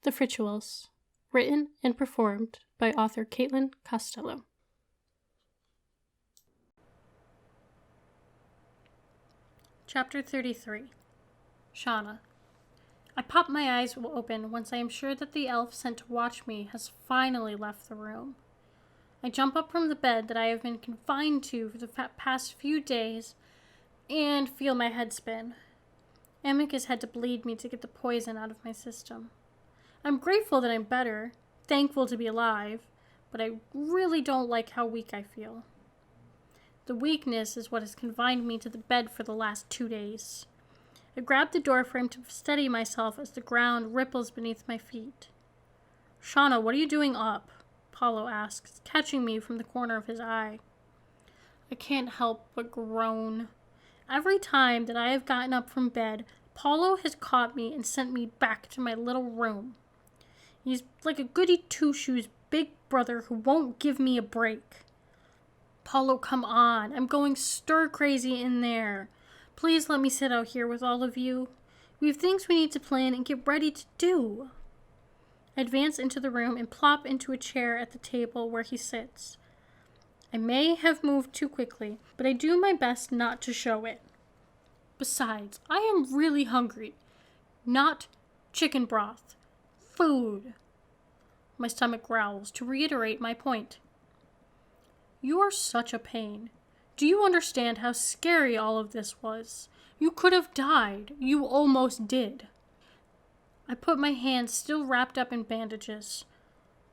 The Frituals, written and performed by author Caitlin Costello. Chapter 33. Shauna. I pop my eyes open once I am sure that the elf sent to watch me has finally left the room. I jump up from the bed that I have been confined to for the past few days and feel my head spin. Magick has had to bleed me to get the poison out of my system. I'm grateful that I'm better, thankful to be alive, but I really don't like how weak I feel. The weakness is what has confined me to the bed for the last 2 days. I grab the door frame to steady myself as the ground ripples beneath my feet. "Shauna, what are you doing up?" Paulo asks, catching me from the corner of his eye. I can't help but groan. Every time that I have gotten up from bed, Paulo has caught me and sent me back to my little room. He's like a goody two-shoes big brother who won't give me a break. "Paulo, come on. I'm going stir-crazy in there. Please let me sit out here with all of you. We have things we need to plan and get ready to do." I advance into the room and plop into a chair at the table where he sits. I may have moved too quickly, but I do my best not to show it. Besides, I am really hungry. Not chicken broth. Food. My stomach growls to reiterate my point. "You are such a pain. Do you understand how scary all of this was? You could have died. You almost did." I put my hand still wrapped up in bandages.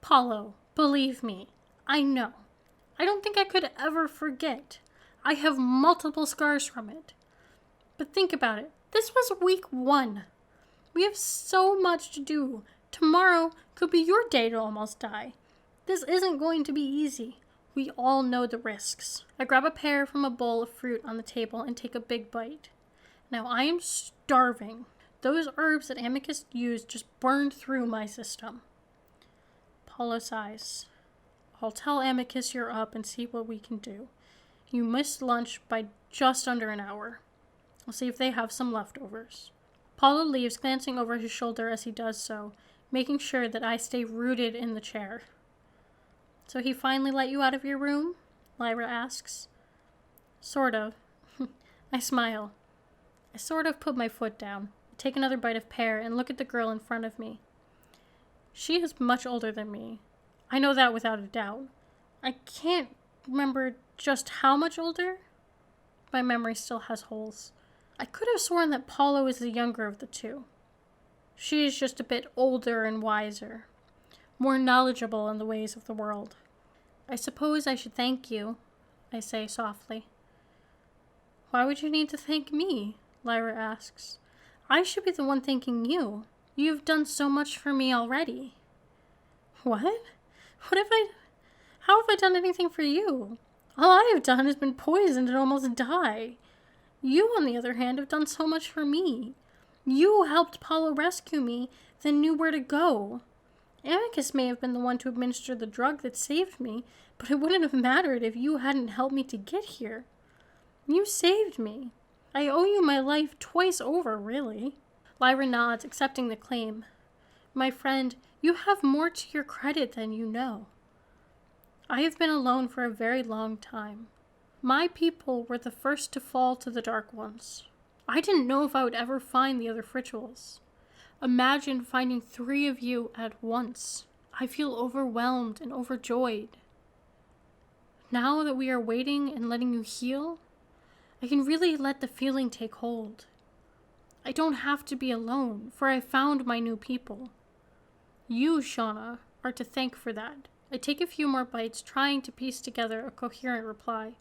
"Paulo, believe me, I know. I don't think I could ever forget. I have multiple scars from it. But think about it. This was week 1. We have so much to do. Tomorrow could be your day to almost die. This isn't going to be easy. We all know the risks." I grab a pear from a bowl of fruit on the table and take a big bite. Now I am starving. Those herbs that Amicus used just burned through my system. Paulo sighs. "I'll tell Amicus you're up and see what we can do. You missed lunch by just under an hour. I'll see if they have some leftovers." Paulo leaves, glancing over his shoulder as he does so, making sure that I stay rooted in the chair. "So he finally let you out of your room?" Lyra asks. "Sort of." I smile. I sort of put my foot down, take another bite of pear, and look at the girl in front of me. She is much older than me. I know that without a doubt. I can't remember just how much older. My memory still has holes. I could have sworn that Paulo is the younger of the two. She is just a bit older and wiser, more knowledgeable in the ways of the world. "I suppose I should thank you," I say softly. "Why would you need to thank me?" Lyra asks. "I should be the one thanking you. You've done so much for me already." "What? How have I done anything for you? All I have done has been poisoned and almost die. You, on the other hand, have done so much for me. You helped Paulo rescue me, then knew where to go. Amicus may have been the one to administer the drug that saved me, but it wouldn't have mattered if you hadn't helped me to get here. You saved me. I owe you my life twice over, really." Lyra nods, accepting the claim. "My friend, you have more to your credit than you know. I have been alone for a very long time. My people were the first to fall to the Dark Ones. I didn't know if I would ever find the other Frituals. Imagine finding 3 of you at once. I feel overwhelmed and overjoyed. Now that we are waiting and letting you heal, I can really let the feeling take hold. I don't have to be alone, for I found my new people. You, Shauna, are to thank for that." I take a few more bites, trying to piece together a coherent reply.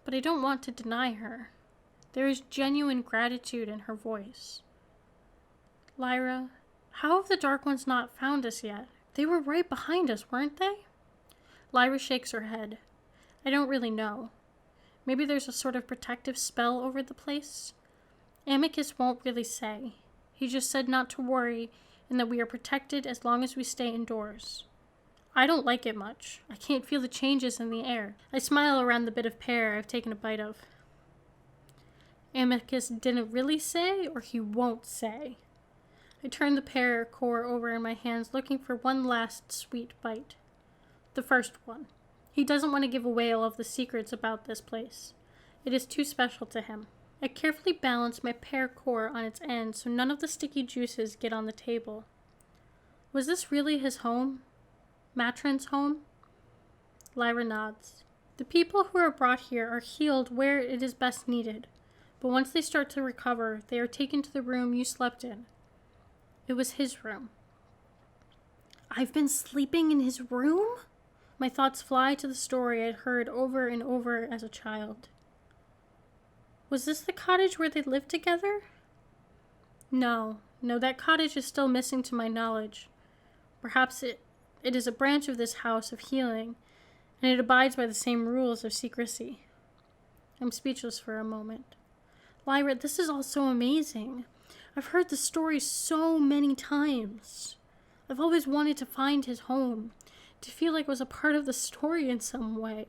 But I don't want to deny her. There is genuine gratitude in her voice. "Lyra, how have the Dark Ones not found us yet? They were right behind us, weren't they?" Lyra shakes her head. "I don't really know. Maybe there's a sort of protective spell over the place. Amicus won't really say. He just said not to worry and that we are protected as long as we stay indoors. I don't like it much. I can't feel the changes in the air." I smile around the bit of pear I've taken a bite of. "Amicus didn't really say, or he won't say?" I turned the pear core over in my hands, looking for one last sweet bite. The first one. He doesn't want to give away all of the secrets about this place. It is too special to him. I carefully balance my pear core on its end so none of the sticky juices get on the table. Was this really his home? Matron's home? Lyra nods. The people who are brought here are healed where it is best needed, but once they start to recover, they are taken to the room you slept in. It was his room. I've been sleeping in his room? My thoughts fly to the story I'd heard over and over as a child. Was this the cottage where they lived together? No, that cottage is still missing to my knowledge. Perhaps it is a branch of this house of healing, and it abides by the same rules of secrecy. I'm speechless for a moment. Lyra, this is all so amazing. I've heard the story so many times. I've always wanted to find his home, to feel like it was a part of the story in some way.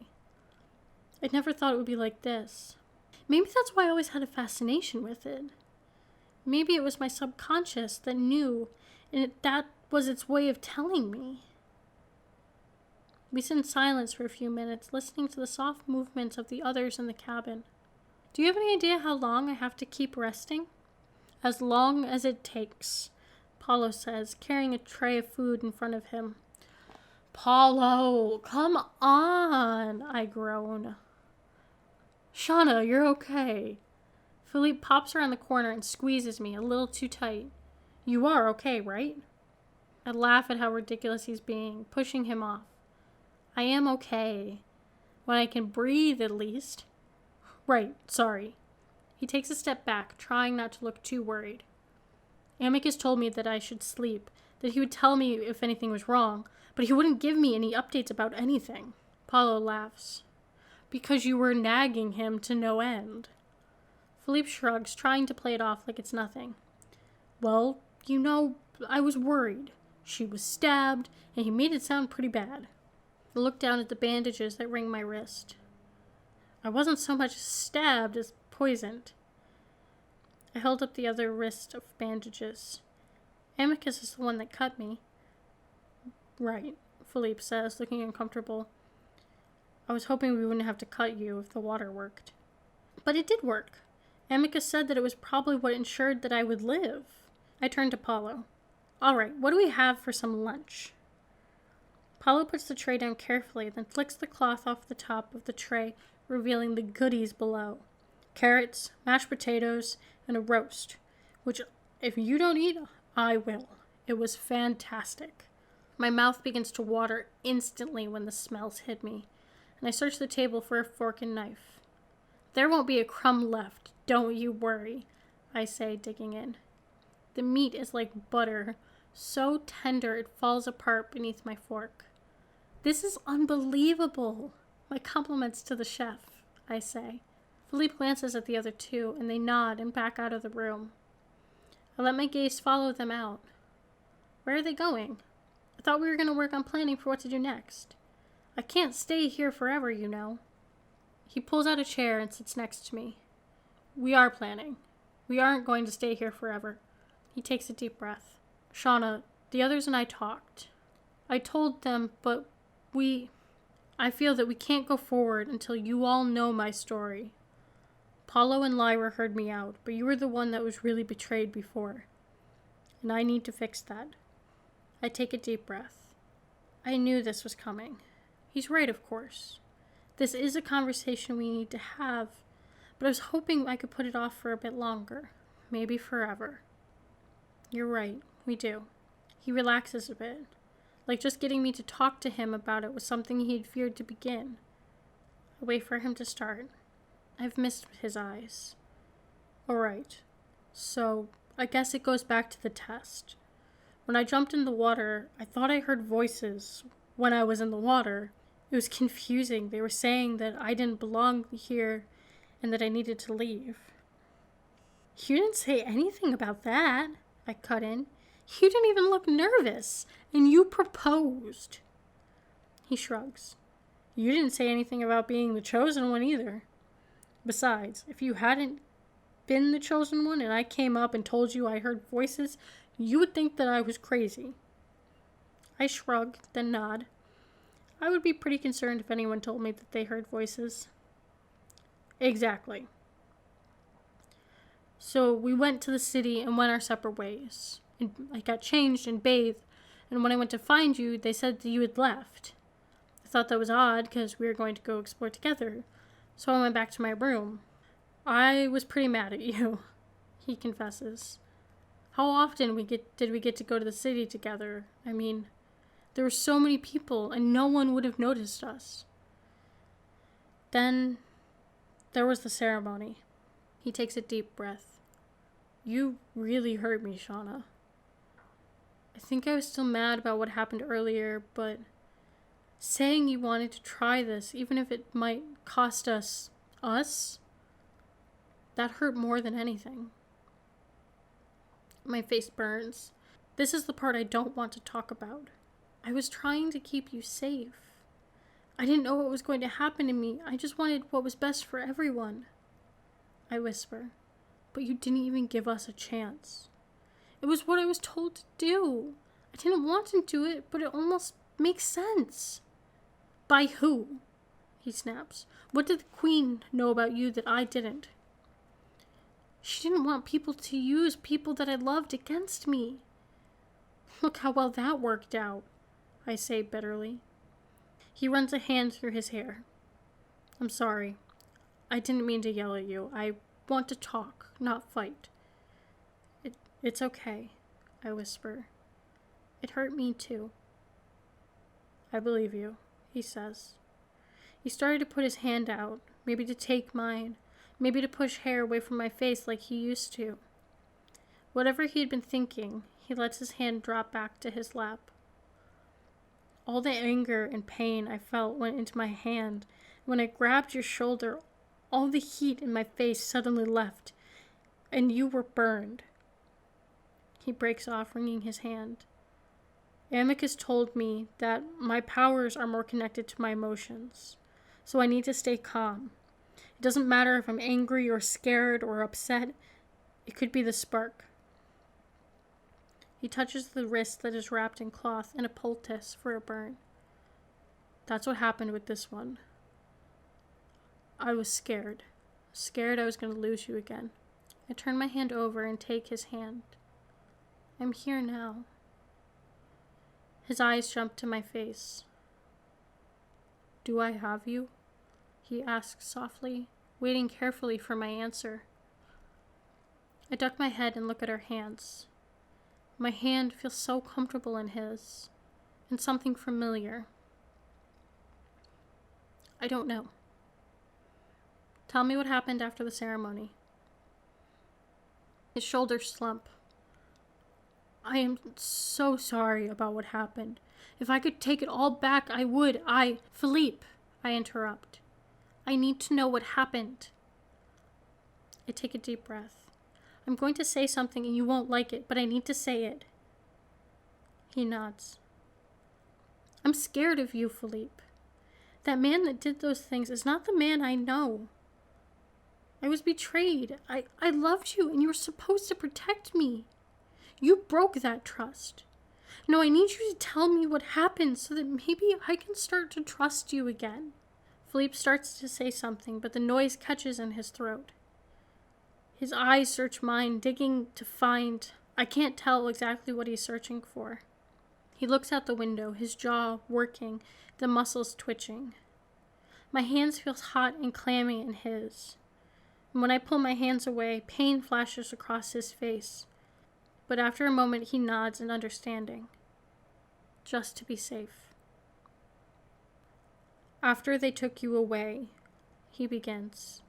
I never thought it would be like this. Maybe that's why I always had a fascination with it. Maybe it was my subconscious that knew, and that was its way of telling me. We sit in silence for a few minutes, listening to the soft movements of the others in the cabin. Do you have any idea how long I have to keep resting? As long as it takes, Paulo says, carrying a tray of food in front of him. Paulo, come on, I groan. Shauna, you're okay. Philippe pops around the corner and squeezes me a little too tight. You are okay, right? I laugh at how ridiculous he's being, pushing him off. I am okay. When I can breathe, at least. Right, sorry. He takes a step back, trying not to look too worried. Amicus told me that I should sleep, that he would tell me if anything was wrong, but he wouldn't give me any updates about anything. Paulo laughs. Because you were nagging him to no end. Philippe shrugs, trying to play it off like it's nothing. Well, I was worried. She was stabbed, and he made it sound pretty bad. I look down at the bandages that ring my wrist. I wasn't so much stabbed as poisoned. I held up the other wrist of bandages. Amicus is the one that cut me. Right, Philippe says, looking uncomfortable. I was hoping we wouldn't have to cut you if the water worked. But it did work. Amicus said that it was probably what ensured that I would live. I turned to Paulo. All right, what do we have for some lunch? Paulo puts the tray down carefully, then flicks the cloth off the top of the tray, revealing the goodies below. Carrots, mashed potatoes, and a roast, which, if you don't eat, I will. It was fantastic. My mouth begins to water instantly when the smells hit me, and I search the table for a fork and knife. There won't be a crumb left, don't you worry, I say, digging in. The meat is like butter, so tender it falls apart beneath my fork. This is unbelievable. My compliments to the chef, I say. Philippe glances at the other two, and they nod and back out of the room. I let my gaze follow them out. Where are they going? I thought we were going to work on planning for what to do next. I can't stay here forever, you know. He pulls out a chair and sits next to me. We are planning. We aren't going to stay here forever. He takes a deep breath. Shauna, the others and I talked. I told them, but I feel that we can't go forward until you all know my story. Paulo and Lyra heard me out, but you were the one that was really betrayed before. And I need to fix that. I take a deep breath. I knew this was coming. He's right, of course. This is a conversation we need to have, but I was hoping I could put it off for a bit longer. Maybe forever. You're right, we do. He relaxes a bit, like just getting me to talk to him about it was something he had feared to begin. I wait for him to start. I've missed his eyes. All right, so I guess it goes back to the test. When I jumped in the water, I thought I heard voices when I was in the water. It was confusing. They were saying that I didn't belong here and that I needed to leave. You didn't say anything about that, I cut in. You didn't even look nervous, and you proposed. He shrugs. You didn't say anything about being the chosen one either. Besides, if you hadn't been the chosen one and I came up and told you I heard voices, you would think that I was crazy. I shrug, then nod. I would be pretty concerned if anyone told me that they heard voices. Exactly. So we went to the city and went our separate ways. And I got changed and bathed, and when I went to find you, they said that you had left. I thought that was odd because we were going to go explore together, so I went back to my room. I was pretty mad at you, he confesses. How often did we get to go to the city together? I mean, there were so many people and no one would have noticed us. Then there was the ceremony. He takes a deep breath. You really hurt me, Shauna. I think I was still mad about what happened earlier, but saying you wanted to try this, even if it might cost us, that hurt more than anything. My face burns. This is the part I don't want to talk about. I was trying to keep you safe. I didn't know what was going to happen to me. I just wanted what was best for everyone. I whisper, but you didn't even give us a chance. It was what I was told to do. I didn't want to do it, but it almost makes sense. By who? He snaps. What did the Queen know about you that I didn't? She didn't want people to use people that I loved against me. Look how well that worked out, I say bitterly. He runs a hand through his hair. I'm sorry. I didn't mean to yell at you. I want to talk, not fight. It's okay, I whisper. It hurt me too. I believe you, he says. He started to put his hand out, maybe to take mine, maybe to push hair away from my face like he used to. Whatever he had been thinking, he lets his hand drop back to his lap. All the anger and pain I felt went into my hand. When I grabbed your shoulder, all the heat in my face suddenly left, and you were burned. He breaks off, wringing his hand. Amicus told me that my powers are more connected to my emotions, so I need to stay calm. It doesn't matter if I'm angry or scared or upset. It could be the spark. He touches the wrist that is wrapped in cloth and a poultice for a burn. That's what happened with this one. I was scared. Scared I was going to lose you again. I turn my hand over and take his hand. I'm here now. His eyes jump to my face. Do I have you? He asks softly, waiting carefully for my answer. I duck my head and look at our hands. My hand feels so comfortable in his, and something familiar. I don't know. Tell me what happened after the ceremony. His shoulders slump. I am so sorry about what happened. If I could take it all back, I would. Philippe, I interrupt. I need to know what happened. I take a deep breath. I'm going to say something and you won't like it, but I need to say it. He nods. I'm scared of you, Philippe. That man that did those things is not the man I know. I was betrayed. I loved you and you were supposed to protect me. You broke that trust. No, I need you to tell me what happened so that maybe I can start to trust you again. Philippe starts to say something, but the noise catches in his throat. His eyes search mine, digging to find. I can't tell exactly what he's searching for. He looks out the window, his jaw working, the muscles twitching. My hands feel hot and clammy in his. And when I pull my hands away, pain flashes across his face. But after a moment, he nods in understanding. Just to be safe. After they took you away, he begins.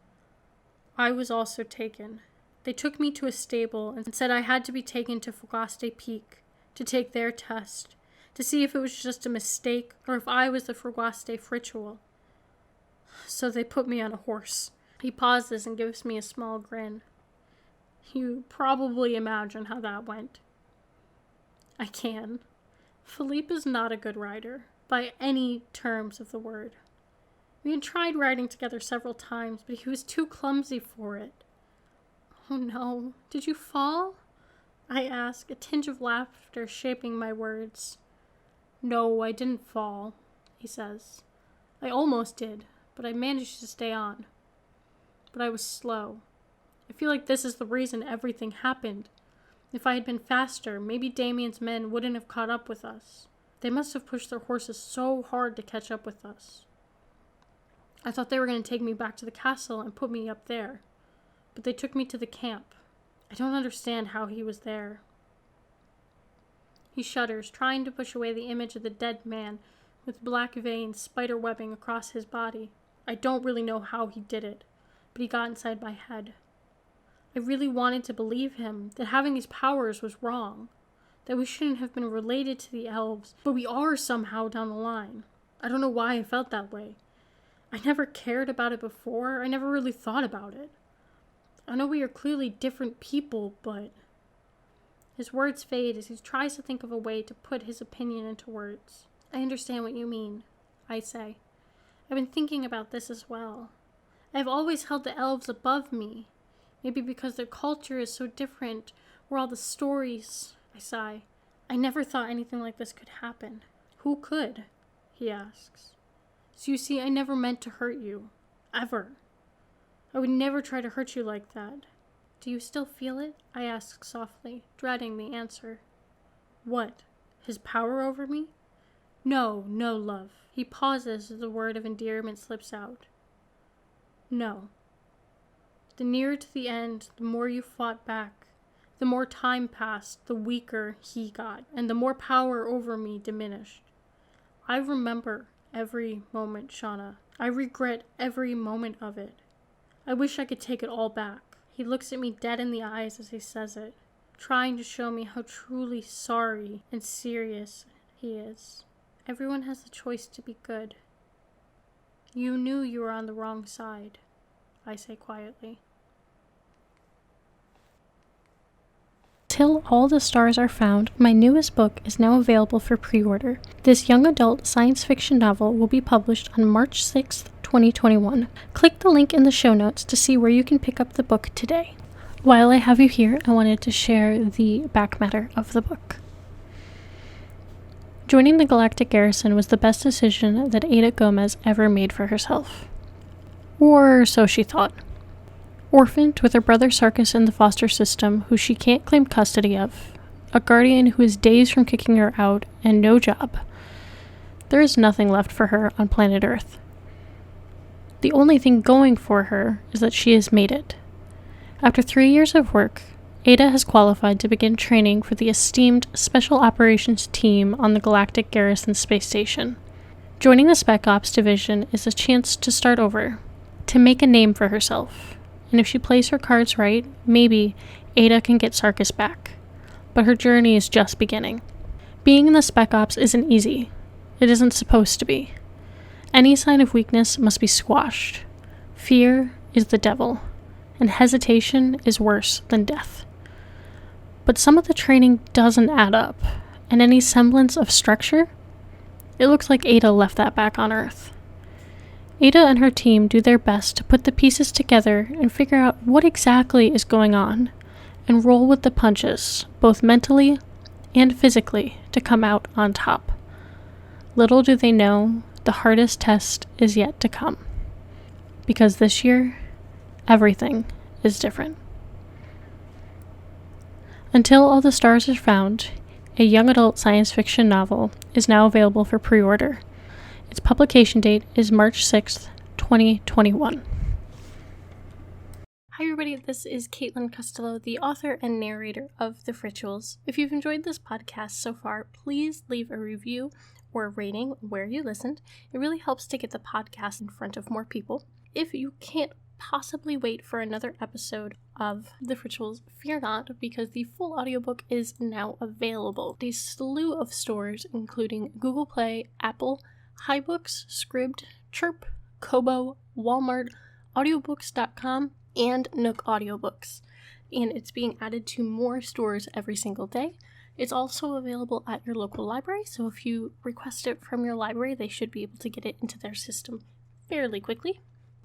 I was also taken. They took me to a stable and said I had to be taken to Friguaste Peak to take their test, to see if it was just a mistake or if I was the Friguaste Fritual. So they put me on a horse. He pauses and gives me a small grin. You probably imagine how that went. I can. Philippe is not a good rider, by any terms of the word. We had tried riding together several times, but he was too clumsy for it. Oh no, did you fall? I ask, a tinge of laughter shaping my words. No, I didn't fall, he says. I almost did, but I managed to stay on. But I was slow. I feel like this is the reason everything happened. If I had been faster, maybe Damien's men wouldn't have caught up with us. They must have pushed their horses so hard to catch up with us. I thought they were going to take me back to the castle and put me up there. But they took me to the camp. I don't understand how he was there. He shudders, trying to push away the image of the dead man with black veins spider-webbing across his body. I don't really know how he did it, but he got inside my head. I really wanted to believe him, that having these powers was wrong, that we shouldn't have been related to the elves, but we are somehow down the line. I don't know why I felt that way. I never cared about it before. I never really thought about it. I know we are clearly different people, but... His words fade as he tries to think of a way to put his opinion into words. I understand what you mean, I say. I've been thinking about this as well. I have always held the elves above me. Maybe because their culture is so different, or all the stories. I sigh. I never thought anything like this could happen. Who could? He asks. So you see, I never meant to hurt you. Ever. I would never try to hurt you like that. Do you still feel it? I ask softly, dreading the answer. What? His power over me? No, love. He pauses as the word of endearment slips out. No. The nearer to the end, the more you fought back. The more time passed, the weaker he got, and the more power over me diminished. I remember every moment, Shauna. I regret every moment of it. I wish I could take it all back. He looks at me dead in the eyes as he says it, trying to show me how truly sorry and serious he is. Everyone has the choice to be good. You knew you were on the wrong side, I say quietly. Till All the Stars Are Found, my newest book is now available for pre-order. This young adult science fiction novel will be published on March 6th, 2021. Click the link in the show notes to see where you can pick up the book today. While I have you here, I wanted to share the back matter of the book. Joining the Galactic Garrison was the best decision that Ada Gomez ever made for herself. Or so she thought. Orphaned with her brother Sarkis in the foster system, who she can't claim custody of, a guardian who is days from kicking her out, and no job. There is nothing left for her on planet Earth. The only thing going for her is that she has made it. After 3 years of work, Ada has qualified to begin training for the esteemed Special Operations Team on the Galactic Garrison Space Station. Joining the Spec Ops Division is a chance to start over, to make a name for herself. And if she plays her cards right, maybe Ada can get Sarkis back. But her journey is just beginning. Being in the Spec Ops isn't easy. It isn't supposed to be. Any sign of weakness must be squashed. Fear is the devil, and hesitation is worse than death. But some of the training doesn't add up, and any semblance of structure? It looks like Ada left that back on Earth. Ada and her team do their best to put the pieces together and figure out what exactly is going on, and roll with the punches, both mentally and physically, to come out on top. Little do they know, the hardest test is yet to come. Because this year, everything is different. Until All the Stars Are Found, a young adult science fiction novel, is now available for pre-order. Its publication date is March 6th, 2021. Hi everybody, this is Caitlin Costello, the author and narrator of The Frituals. If you've enjoyed this podcast so far, please leave a review or a rating where you listened. It really helps to get the podcast in front of more people. If you can't possibly wait for another episode of The Frituals, fear not, because the full audiobook is now available. A slew of stores, including Google Play, Apple, HiBooks, Scribd, Chirp, Kobo, Walmart, audiobooks.com, and Nook Audiobooks. And it's being added to more stores every single day. It's also available at your local library, so if you request it from your library, they should be able to get it into their system fairly quickly.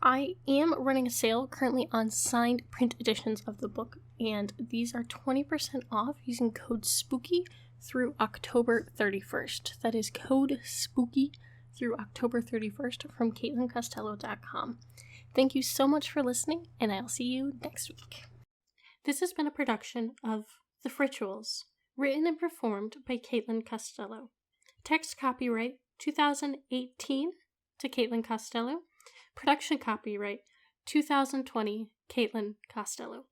I am running a sale currently on signed print editions of the book, and these are 20% off using code SPOOKY through October 31st. That is code SPOOKY through October 31st from CaitlinCostello.com. Thank you so much for listening, and I'll see you next week. This has been a production of The Frituals, written and performed by Caitlin Costello. Text copyright 2018 to Caitlin Costello. Production copyright 2020 Caitlin Costello.